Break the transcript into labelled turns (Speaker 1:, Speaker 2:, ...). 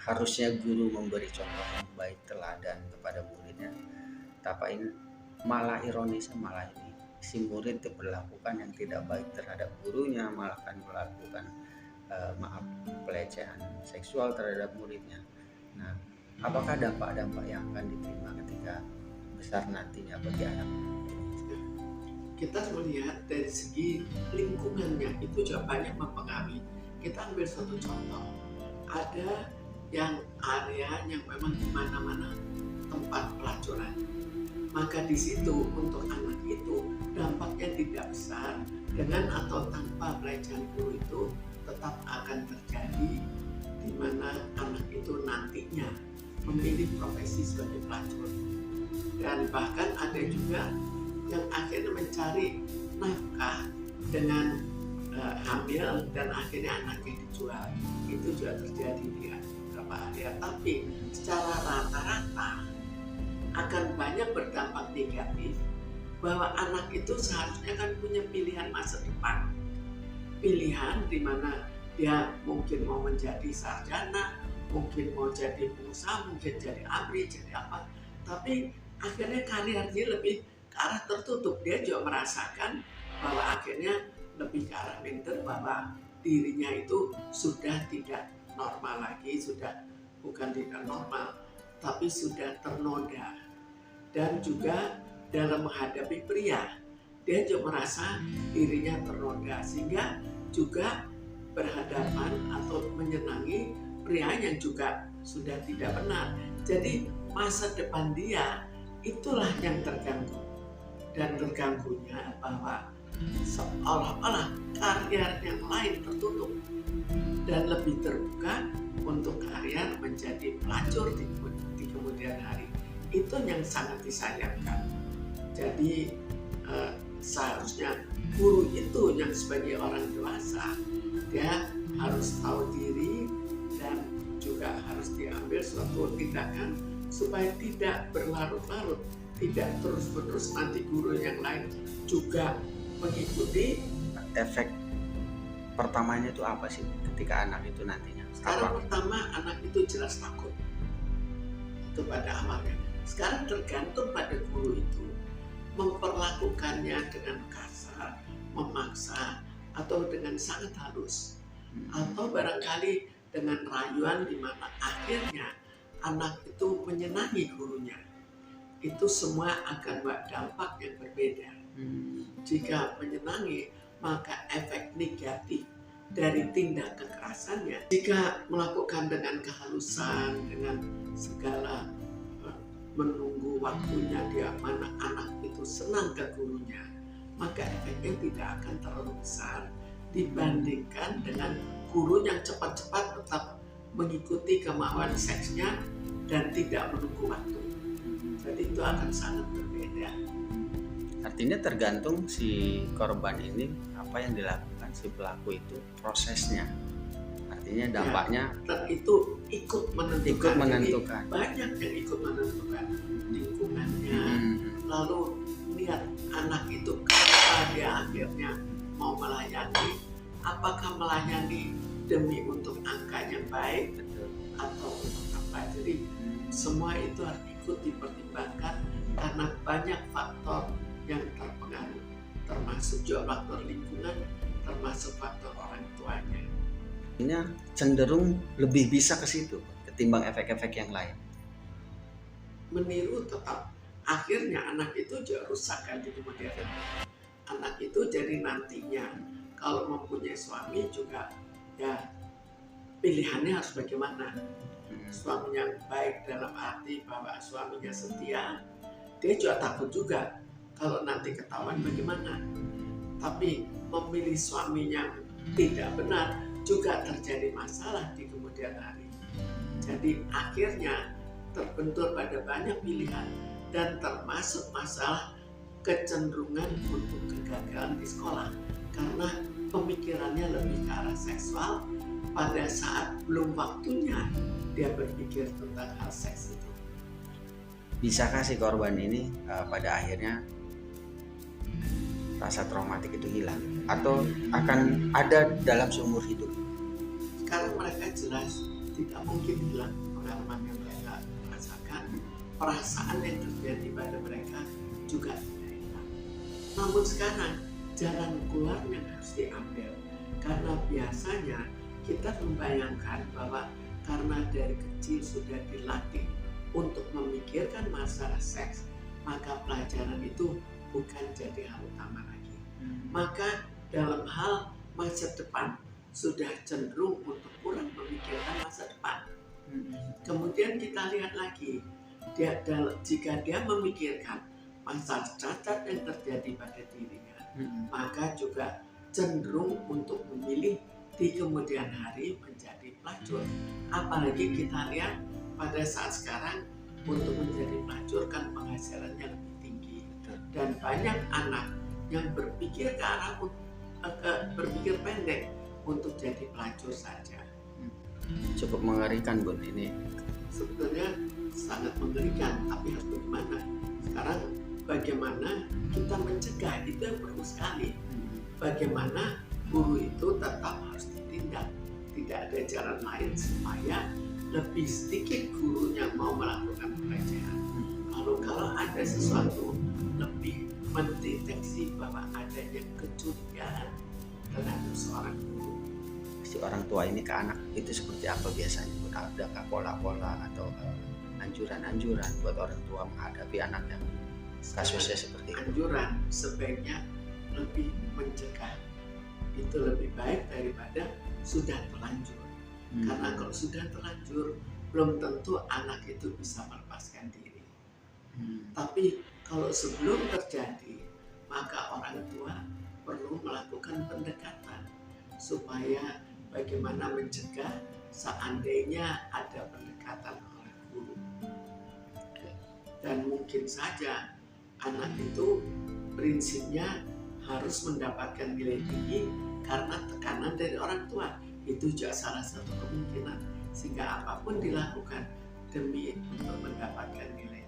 Speaker 1: harusnya guru memberi contoh yang baik teladan kepada muridnya, tapi ini malah ironisnya malah ini si murid diperlakukan yang tidak baik terhadap gurunya, malah kan melakukan maaf pelecehan seksual terhadap muridnya. Nah, apakah dampak-dampak yang akan diterima ketika besar nantinya bagi anak?
Speaker 2: Kita melihat dari segi lingkungannya itu juga banyak mempengaruhi. Kita ambil satu contoh, ada yang area yang memang di mana-mana tempat pelacuran, maka di situ untuk anak itu dampaknya tidak besar. Dengan atau tanpa pelecehan guru itu tetap akan terjadi, di mana anak itu nantinya memilih profesi sebagai pelacur. Dan bahkan ada juga yang akhirnya mencari nafkah dengan hamil dan akhirnya anaknya dijual. Itu juga terjadi di beberapa area. Tapi secara rata-rata akan banyak berdampak negatif, bahwa anak itu seharusnya kan punya pilihan masa depan. Pilihan di mana dia mungkin mau menjadi sarjana, mungkin mau jadi pengusaha, mungkin jadi abri, jadi apa. Tapi akhirnya karirnya lebih ke arah tertutup. Dia juga merasakan bahwa akhirnya lebih ke arah minder, bahwa dirinya itu sudah tidak normal lagi, sudah bukan tidak normal, tapi sudah ternoda. Dan juga dalam menghadapi pria, dia juga merasa dirinya ternoda, sehingga juga berhadapan atau menyenangi pria yang juga sudah tidak benar. Jadi masa depan dia itulah yang terganggu. Dan terganggunya bahwa seolah-olah karir yang lain tertutup dan lebih terbuka untuk karir menjadi pelacur di kemudian hari. Itu yang sangat disayangkan. Jadi seharusnya guru itu yang sebagai orang dewasa, dia harus tahu diri dan juga harus diambil suatu tindakan supaya tidak berlarut-larut, tidak terus-menerus nanti guru yang lain juga mengikuti.
Speaker 1: Efek pertamanya itu apa sih ketika anak itu nantinya?
Speaker 2: Sekarang pertama anak itu jelas takut, itu pada awalnya. Sekarang tergantung pada guru itu memperlakukannya dengan kasar, memaksa, atau dengan sangat halus, atau barangkali dengan rayuan, di mana akhirnya anak itu menyenangi gurunya. Itu semua akan berdampak yang berbeda. Jika menyenangi, maka efek negatif dari tindak kekerasannya. Jika melakukan dengan kehalusan, dengan segala menunggu waktunya dia mana anak itu senang ke gurunya, maka efeknya tidak akan terlalu besar dibandingkan dengan guru yang cepat-cepat tetap mengikuti kemauan seksnya dan tidak menunggu waktu. Jadi itu akan sangat berbeda.
Speaker 1: Artinya tergantung si korban ini apa yang dilakukan si pelaku itu, prosesnya. Artinya dampaknya
Speaker 2: dan itu ikut menentukan. Jadi banyak yang ikut menentukan lingkungannya. Lalu lihat anak itu kapan dia akhirnya mau melayani, apakah melayani demi untuk angka yang baik atau untuk apa. Jadi semua itu harus ikut dipertimbangkan karena banyak faktor yang terpengaruh, termasuk juga faktor lingkungan, termasuk faktor orang tuanya.
Speaker 1: Ini cenderung lebih bisa ke situ ketimbang efek-efek yang lain.
Speaker 2: Meniru tetap akhirnya anak itu juga rusak kan di kemudian hari. Anak itu jadi nantinya kalau mempunyai suami juga ya pilihannya harus bagaimana. Suami yang baik dalam arti bahwa suaminya setia, dia juga takut juga kalau nanti ketahuan bagaimana. Tapi memilih suami yang tidak benar juga terjadi masalah di kemudian hari. Jadi akhirnya terbentur pada banyak pilihan dan termasuk masalah kecenderungan untuk kegagalan di sekolah karena pemikirannya lebih ke arah seksual pada saat belum waktunya dia berpikir tentang hal seks itu.
Speaker 1: Bisakah si korban ini pada akhirnya rasa traumatik itu hilang atau akan ada dalam seumur hidup?
Speaker 2: Sekarang mereka jelas tidak mungkin hilang pengalaman yang mereka rasakan, perasaan yang terjadi pada mereka juga tidak hilang. Namun sekarang jalan keluar yang harus diambil, karena biasanya kita membayangkan bahwa karena dari kecil sudah dilatih untuk memikirkan masalah seks, maka pelajaran itu bukan jadi hal utama lagi. Maka dalam hal masa depan sudah cenderung untuk kurang memikirkan masa depan. Kemudian kita lihat lagi, jika dia memikirkan masalah cacat yang terjadi pada dirinya, maka juga cenderung untuk memilih di kemudian hari menjadi pelacur. Apalagi kita lihat pada saat sekarang untuk menjadi pelacur kan penghasilannya lebih tinggi, dan banyak anak yang berpikir ke arah berpikir pendek untuk jadi pelacur saja.
Speaker 1: Cukup mengerikan, Bun, ini.
Speaker 2: Sebetulnya sangat mengerikan, tapi harus bagaimana? Sekarang bagaimana kita mencegah, itu yang perlu sekali. Bagaimana guru itu tetap harus ditindak, tidak ada jalan lain supaya lebih sedikit guru yang mau melakukan pelecehan. Kalau ada sesuatu lebih mendeteksi bahwa adanya kecurigaan terhadap seorang guru,
Speaker 1: Si orang tua ini ke anak itu seperti apa biasanya, Bun? Adakah pola-pola atau anjuran-anjuran buat orang tua menghadapi anak yang kasusnya seperti itu?
Speaker 2: anjuran sebaiknya lebih mencegah, itu lebih baik daripada sudah terlanjur. Karena kalau sudah terlanjur belum tentu anak itu bisa melepaskan diri. Tapi kalau sebelum terjadi, maka orang tua perlu melakukan pendekatan supaya bagaimana mencegah seandainya ada pendekatan oleh guru. Dan mungkin saja anak itu prinsipnya harus mendapatkan nilai tinggi karena tekanan dari orang tua. Itu juga salah satu kemungkinan, sehingga apapun dilakukan demi untuk mendapatkan nilai